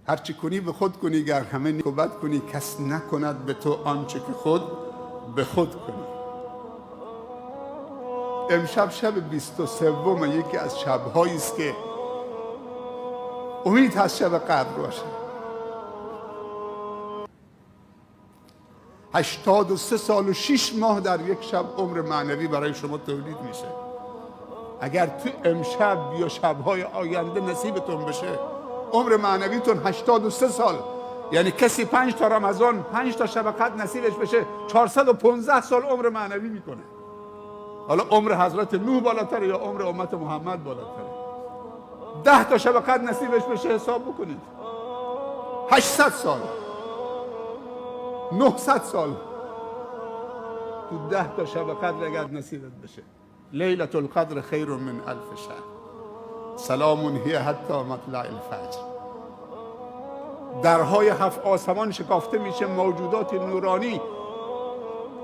هرچی کنی به خود کنی، گر همه نیک و بد کنی، کس نکند به تو آنچه که خود به خود کنی. امشب شب 23 یکی از شب‌هایی است که امید هست شب قدر باشه. 83 سال و 6 ماه در یک شب عمر معنوی برای شما تولید میشه. اگر تو امشب یا شب‌های آینده نصیبتون بشه عمر معنویتون 83 سال، یعنی کسی 5 تا رمضان 5 تا شب قدر نصیبش بشه 415 سال عمر معنوی میکنه. حالا عمر حضرت نوح بالاتره یا عمر امت محمد بالاتره؟ 10 تا شب قدر نصیبش بشه حساب بکنید 800 سال 900 سال تو 10 تا شب قدر اگر نصیبت بشه. لیلة القدر خیر من الف شهر، سلام هی حتی مطلع الفجر. درهای 7 آسمان شکافته میشه، موجودات نورانی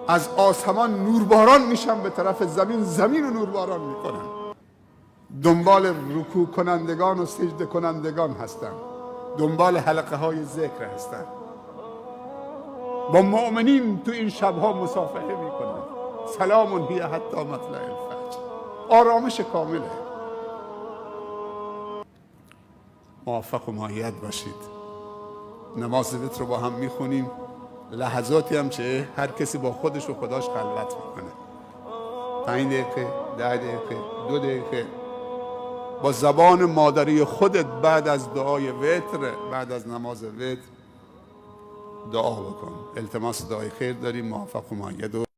از آسمان نورباران میشن به طرف زمین، زمین رو نورباران میکنن. دنبال رکوع کنندگان و سجده کنندگان هستن، دنبال حلقه های ذکر هستن، با مؤمنین تو این شبها مصافحه میکنن. سلام هی حتی مطلع الفجر. آرامش کامله. موفق و مایت باشید. نماز وتر رو با هم میخونیم. لحظاتی هم چه هر کسی با خودش و خداش خلوت میکنه. 5 دقیقه، 10 دقیقه، 2 دقیقه با زبان مادری خودت بعد از دعای وتر، بعد از نماز وتر دعا بکن. التماس دعای خیر داریم. موفق و مایت.